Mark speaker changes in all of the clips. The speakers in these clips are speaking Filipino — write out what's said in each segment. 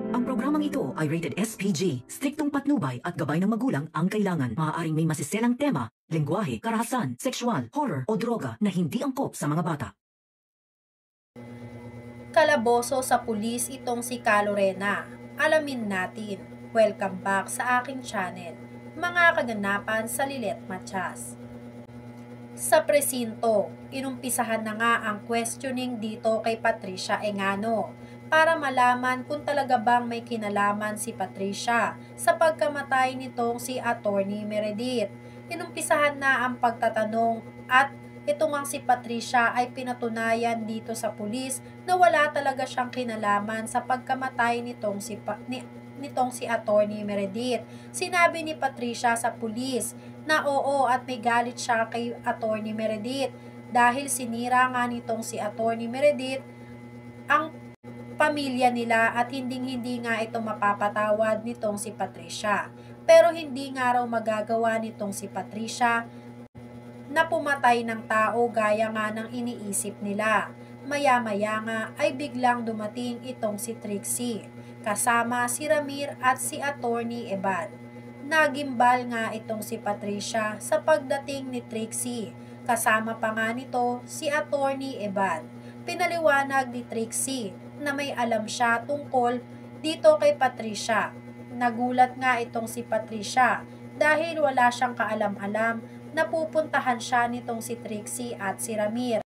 Speaker 1: Ang programang ito ay rated SPG. Striktong patnubay at gabay ng magulang ang kailangan. Maaaring may masiselang tema, lengguwahe, karahasan, sexual, horror o droga na hindi angkop sa mga bata.
Speaker 2: Kalaboso sa pulis itong si Calorena. Alamin natin. Welcome back sa aking channel. Mga kaganapan sa Lilet Matias. Sa presinto, inumpisahan na nga ang questioning dito kay Patricia Engano para malaman kung talaga bang may kinalaman si Patricia sa pagkamatay nitong si Attorney Meredith. Inumpisahan na ang pagtatanong at ito ngang si Patricia ay pinatunayan dito sa pulis na wala talaga siyang kinalaman sa pagkamatay nitong si Attorney Meredith. Sinabi ni Patricia sa pulis na oo at may galit siya kay Attorney Meredith dahil sinira nga nitong si Attorney Meredith ang pamilya nila at hindi nga ito mapapatawad nitong si Patricia. Pero hindi nga raw magagawa nitong si Patricia na pumatay ng tao gaya nga ng iniisip nila. Maya-maya nga ay biglang dumating itong si Trixie, kasama si Ramir at si Attorney Eban. Nagimbal nga itong si Patricia sa pagdating ni Trixie, kasama pa nga nito si Attorney Eban. Pinaliwanag ni Trixie na may alam siya tungkol dito kay Patricia. Nagulat nga itong si Patricia dahil wala siyang kaalam-alam na pupuntahan siya nitong si Trixie at si Ramir.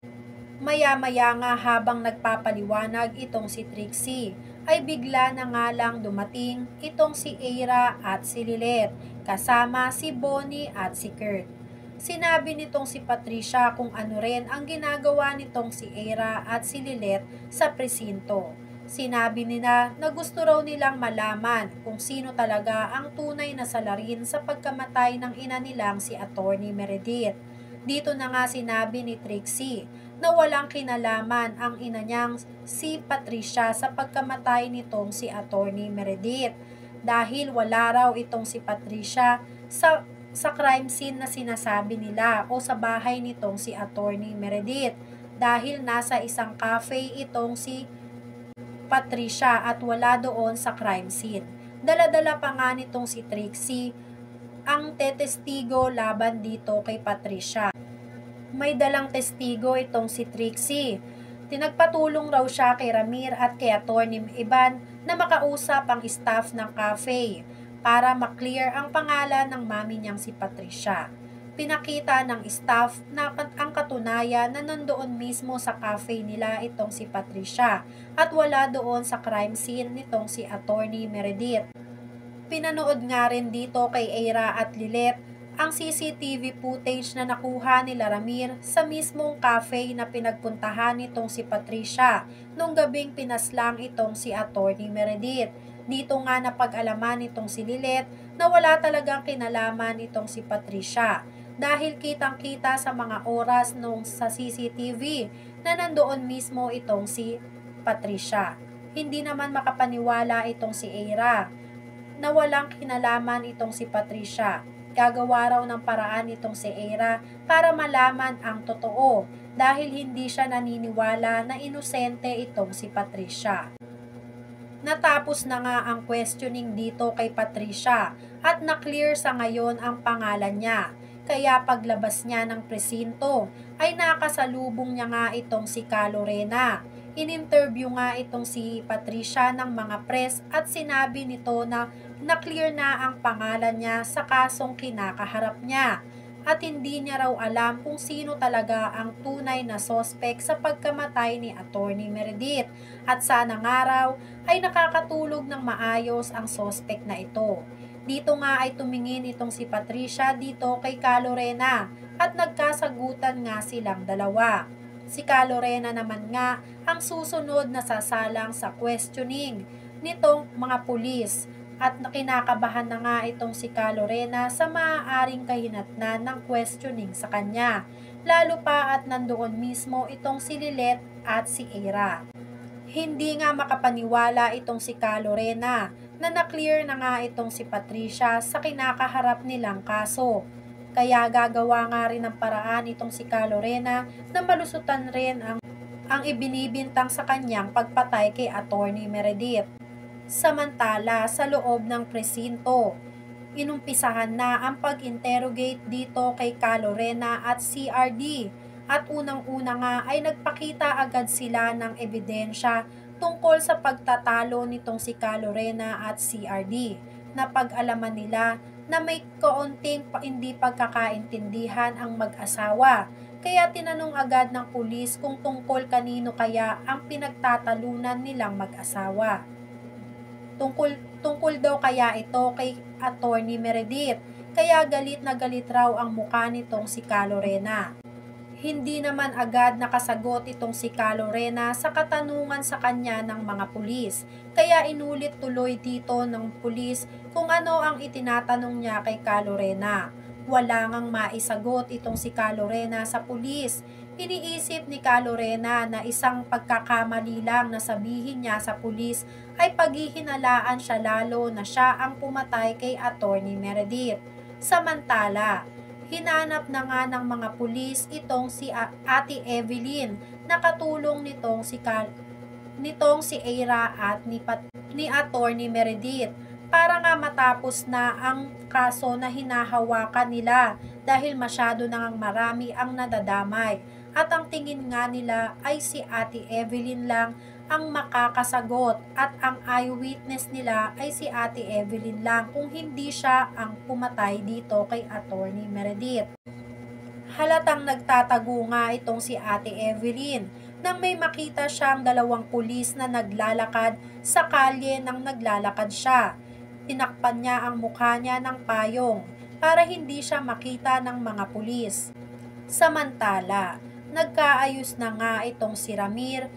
Speaker 2: Maya-maya nga habang nagpapaliwanag itong si Trixie, ay bigla na nga lang dumating itong si Eira at si Lilet, kasama si Bonnie at si Kurt. Sinabi nitong si Patricia kung ano rin ang ginagawa nitong si Eira at si Lilet sa presinto. Sinabi nila na gusto raw nilang malaman kung sino talaga ang tunay na salarin sa pagkamatay ng ina nilang si Attorney Meredith. Dito na nga sinabi ni Trixie na walang kinalaman ang ina niyang si Patricia sa pagkamatay nitong si Attorney Meredith dahil wala raw itong si Patricia sa crime scene na sinasabi nila o sa bahay nitong si Attorney Meredith dahil nasa isang cafe itong si Patricia at wala doon sa crime scene. Dala-dala pa nga nitong si Trixie ang tetestigo laban dito kay Patricia. May dalang testigo itong si Trixie. Tinagpatulong raw siya kay Ramir at kay Attorney Eban na makausap ang staff ng cafe para maklear ang pangalan ng mami niyang si Patricia. Pinakita ng staff na ang katunayan na nandoon mismo sa cafe nila itong si Patricia at wala doon sa crime scene nitong si Attorney Meredith. Pinanood nga rin dito kay Eira at Lilet ang CCTV footage na nakuha nila Ramir sa mismong cafe na pinagpuntahan nitong si Patricia nung gabing pinaslang itong si Attorney Meredith. Dito nga napag-alaman nitong si Lilet na wala talagang kinalaman itong si Patricia dahil kitang-kita sa mga oras nung sa CCTV na nandoon mismo itong si Patricia. Hindi naman makapaniwala itong si Eira na walang kinalaman itong si Patricia. Gagawa raw ng paraan itong si Eira para malaman ang totoo dahil hindi siya naniniwala na inosente itong si Patricia. Natapos na nga ang questioning dito kay Patricia at na-clear sa ngayon ang pangalan niya. Kaya paglabas niya ng presinto ay nakasalubong niya nga itong si Calorena. In-interview nga itong si Patricia ng mga press at sinabi nito na na-clear na ang pangalan niya sa kasong kinakaharap niya at hindi niya raw alam kung sino talaga ang tunay na sospek sa pagkamatay ni Attorney Meredith at sana nga raw ay nakakatulog ng maayos ang sospek na ito. Dito nga ay tumingin itong si Patricia dito kay Calorena at nagkasagutan nga silang dalawa. Si Calorena naman nga ang susunod na sasalang sa questioning nitong mga pulis at kinakabahan na nga itong si Calorena sa maaaring kahinatnan ng questioning sa kanya. Lalo pa at nandoon mismo itong si Lilet at si Eira. Hindi nga makapaniwala itong si Calorena na na-clear na nga itong si Patricia sa kinakaharap nilang kaso. Kaya gagawa nga rin ng paraan itong si Calorena na malusutan rin ang ibinibintang sa kanyang pagpatay kay Attorney Meredith. Samantala, sa loob ng presinto, inumpisahan na ang pag-interrogate dito kay Calorena at CRD at unang-una nga ay nagpakita agad sila ng ebidensya tungkol sa pagtatalo nitong si Calorena at CRD na pag-alaman nila na may kaunting hindi pagkakaintindihan ang mag-asawa. Kaya tinanong agad ng pulis kung tungkol kanino kaya ang pinagtatalunan nilang mag-asawa. Tungkol daw kaya ito kay Attorney Meredith, kaya galit na galit raw ang mukha nitong si Calorena. Hindi naman agad nakasagot itong si Calorena sa katanungan sa kanya ng mga pulis, kaya inulit tuloy dito ng pulis kung ano ang itinatanong niya kay Calorena. Wala ngang maisagot itong si Calorena sa pulis. Iniisip ni Calorena na isang pagkakamali lang na sabihin niya sa pulis ay paghihinalaan siya lalo na siya ang pumatay kay Attorney Meredith. Samantala, hinanap na nga ng mga pulis itong si Ate Evelyn na katulong nitong si Aira at ni Attorney Meredith para nga matapos na ang kaso na hinahawakan nila dahil masyado nang marami ang nadadamay at ang tingin nga nila ay si Ate Evelyn lang ang makakasagot at ang eyewitness nila ay si Ate Evelyn lang kung hindi siya ang pumatay dito kay Attorney Meredith. Halatang nagtatago nga itong si Ate Evelyn nang may makita siyang dalawang pulis na naglalakad sa kalye nang naglalakad siya. Tinakpan niya ang mukha niya ng payong para hindi siya makita ng mga pulis. Samantala, nagkaayos na nga itong si Ramir,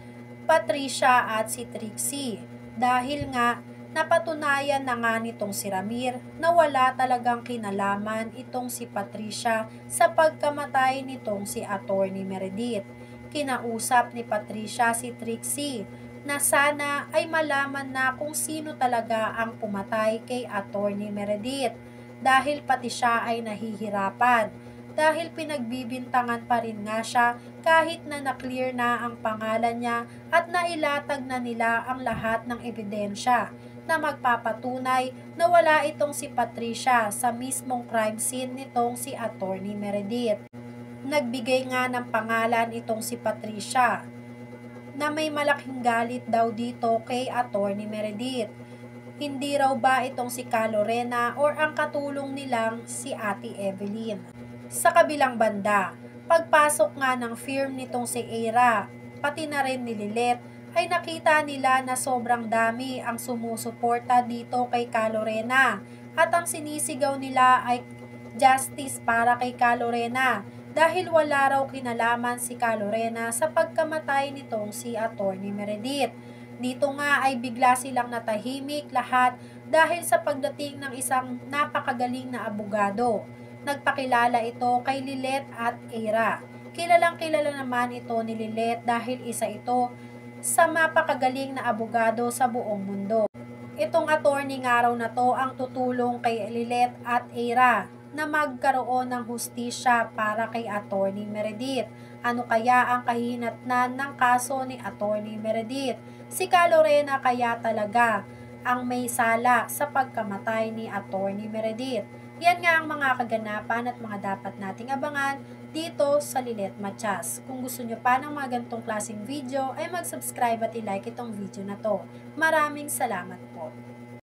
Speaker 2: Patricia at si Trixie dahil nga napatunayan na nga nitong si Ramir na wala talagang kinalaman itong si Patricia sa pagkamatay nitong si Attorney Meredith. Kinausap ni Patricia si Trixie na sana ay malaman na kung sino talaga ang pumatay kay Attorney Meredith dahil pati siya ay nahihirapan dahil pinagbibintangan pa rin nga siya kahit na na-clear na ang pangalan niya at nailatag na nila ang lahat ng ebidensya na magpapatunay na wala itong si Patricia sa mismong crime scene nitong si Attorney Meredith. Nagbigay nga ng pangalan itong si Patricia na may malaking galit daw dito kay Attorney Meredith. Hindi raw ba itong si Calorena or ang katulong nilang si Ate Evelyn. Sa kabilang banda, pagpasok nga ng firm nitong si Aira, pati na rin ni Lilet, ay nakita nila na sobrang dami ang sumusuporta dito kay Calorena at ang sinisigaw nila ay justice para kay Calorena dahil wala raw kinalaman si Calorena sa pagkamatay nitong si Attorney Meredith. Dito nga ay bigla silang natahimik lahat dahil sa pagdating ng isang napakagaling na abogado. Nagpakilala ito kay Lilet at Aira. Kilalang kilala naman ito ni Lilet dahil isa ito sa mapakagaling na abogado sa buong mundo. Itong attorney nga raw na to ang tutulong kay Lilet at Aira na magkaroon ng hustisya para kay Attorney Meredith. Ano kaya ang kahinatnan ng kaso ni Attorney Meredith? Si Calorena kaya talaga ang may sala sa pagkamatay ni Attorney Meredith? Yan nga ang mga kaganapan at mga dapat nating abangan dito sa Lilet Matias. Kung gusto nyo pa ng mga ganitong klaseng video ay mag-subscribe at i-like itong video na to. Maraming salamat po.